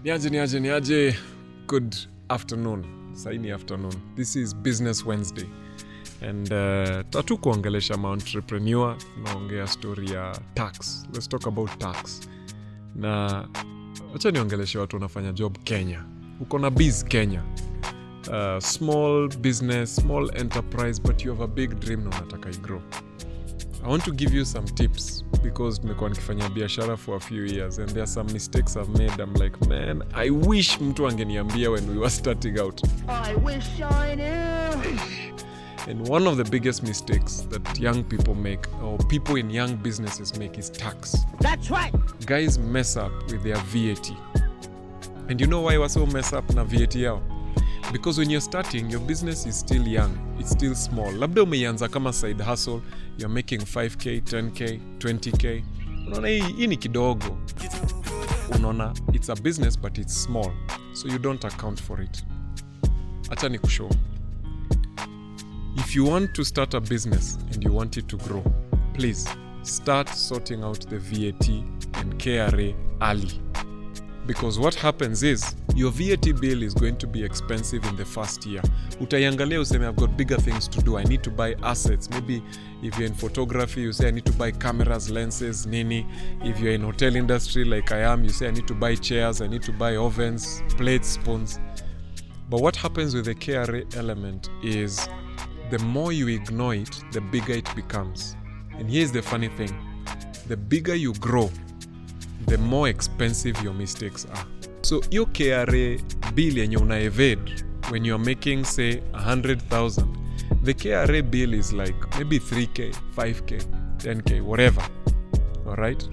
Niaje. Good afternoon. Saini afternoon. This is Business Wednesday. And tatu kuongelesha entrepreneur, naongea story ya tax. Let's talk about tax. Na acha niongelesha watu wanafanya job Kenya. Uko na biz Kenya. Small business, small enterprise, but you have a big dream na unataka igrow. I want to give you some tips because nimekuwa nikifanya biashara for a few years and there are some mistakes I've made. I'm like, man, I wish mtu angeniambia when we were starting out. I wish I knew. And one of the biggest mistakes that young people make or people in young businesses make is tax. That's right. Guys mess up with their VAT. And you know why we so mess up na VAT yao? Because when you're starting, your business is still young. It's still small. Labda umeianza kama side hustle, you're making 5K, 10K, 20K. Unaona hii ni kidogo. Unaona, it's a business but it's small. So you don't account for it. Acha nikushow. If you want to start a business and you want it to grow, please start sorting out the VAT and KRA early. Because what happens is, your VAT bill is going to be expensive in the first year. Utaiangalia useme, I've got bigger things to do. I need to buy assets. Maybe if you're in photography, you say, I need to buy cameras, lenses, nini. If you're in hotel industry like I am, you say, I need to buy chairs, I need to buy ovens, plates, spoons. But what happens with the KRA element is, the more you ignore it, the bigger it becomes. And here's the funny thing. The bigger you grow, the more expensive your mistakes are. So your KRA bill yenye una evade when you're making say 100,000, the KRA bill is like maybe 3K, 5K, 10K, whatever. Alright?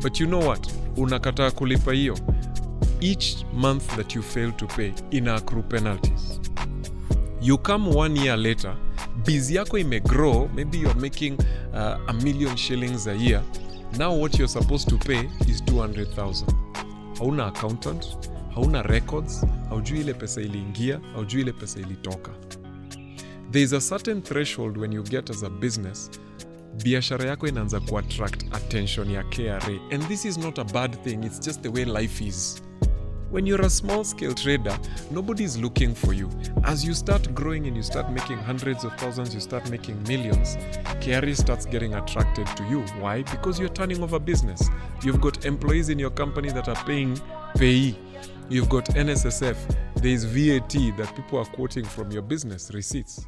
But you know what? Unakataa kulipa hiyo. Each month that you fail to pay, ina accrue penalties. You come 1 year later, biz yako imegrow, maybe you're making 1 million shillings a year. Now what you're supposed to pay is 200,000. Hauna accountant, hauna records, haujui ile pesa iliingia, haujui ile pesa ilitoka. There is a certain threshold when you get as a business, biashara yako inaanza attract attention ya KRA. And this is not a bad thing, it's just the way life is. When you're a small-scale trader, nobody's looking for you. As you start growing and you start making hundreds of thousands, you start making millions, KRA starts getting attracted to you. Why? Because you're turning over business. You've got employees in your company that are paying payee. You've got NSSF. There's VAT that people are quoting from your business receipts.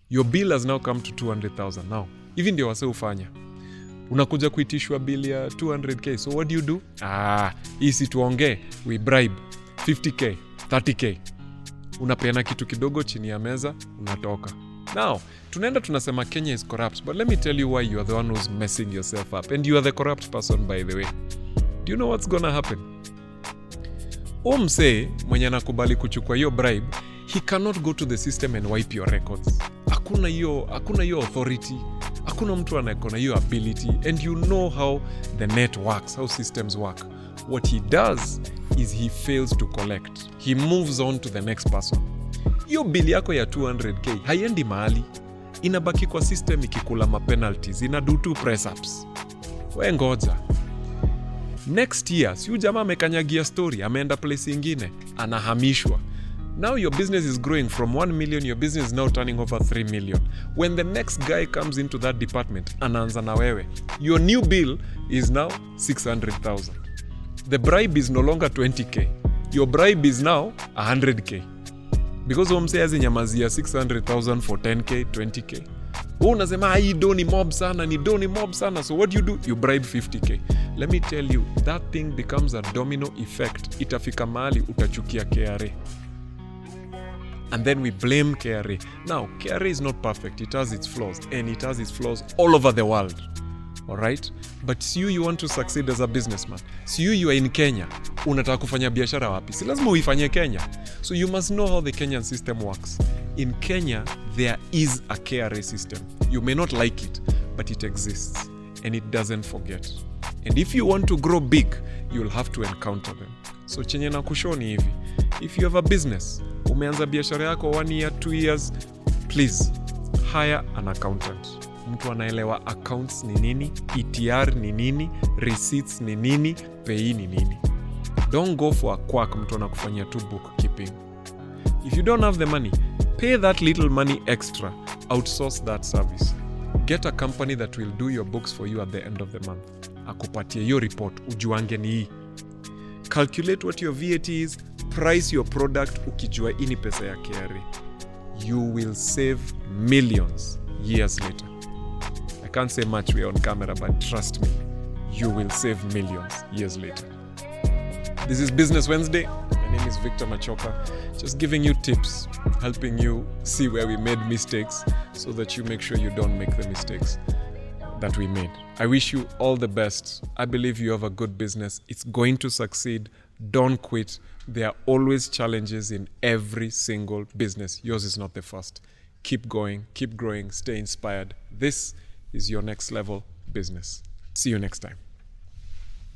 Your bill has now come to 200,000 now. Even ndio wase ufanya. Unakuja kuitishwa bill ya 200k. So what do? Hii si tuongee, we bribe 50k, 30k. Unapeana kitu kidogo chini ya meza, unatoka. Now, tunaenda tunasema Kenya is corrupt, but let me tell you why you are the one who's messing yourself up. And you are the corrupt person, by the way. Do you know what's gonna happen? Msee mwenye anakubali kuchukua hiyo bribe, he cannot go to the system and wipe your records. Hakuna hiyo authority. Hakuna mtu anayekona hiyo ability, and you know how the net works, how systems work. What he does is he fails to collect. He moves on to the next person. Hiyo bill yako ya 200k haiendi mahali. Inabaki kwa system ikikula mapenalties, inadu 2 press ups. We ngoja. Next year, si jamaa amekanyagia story, ameenda place ingine, anahamishwa. Now your business is growing from 1 million, your business is now turning over 3 million. When the next guy comes into that department, anaanza na wewe. Your new bill is now 600,000. The bribe is no longer 20k. Your bribe is now 100k. Because umse hazi nyamazia 600,000 for 10k, 20k. Unasema hii do ni mob sana. So what do? You bribe 50k. Let me tell you, that thing becomes a domino effect. Itafika mahali utachukia KRA. And then we blame KRA. Now, KRA is not perfect. It has its flaws. And it has its flaws all over the world. Alright? But you want to succeed as a businessman. You are in Kenya. Unataka kufanya biashara wapi? Si lazima uifanye Kenya. So you must know how the Kenyan system works. In Kenya, there is a KRA system. You may not like it, but it exists. And it doesn't forget. And if you want to grow big, you'll have to encounter them. So chenye na kushoni hivi. If you have a business, umeanza biashara yako 1 year, 2 years, please hire an accountant. Mtu anaelewa accounts ni nini, ETR ni nini, receipts ni nini, pay ni nini. Don't go for a quack mtu anakufanyia tu bookkeeping. If you don't have the money, pay that little money extra. Outsource that service. Get a company that will do your books for you at the end of the month. Akupatie hiyo report, ujuange ni hii. Calculate what your VAT is, price your product ukijua hii ni pesa ya KRA. You will save millions years later. I can't say much, we're on camera, but trust me, you will save millions years later. This is Business Wednesday. My name is Victor Machoka, just giving you tips, helping you see where we made mistakes so that you make sure you don't make the mistakes that we made. I wish you all the best. I believe you have a good business. It's going to succeed. Don't quit. There are always challenges in every single business. Yours is not the first. Keep going, keep growing, stay inspired. This is your next level business. See you next time.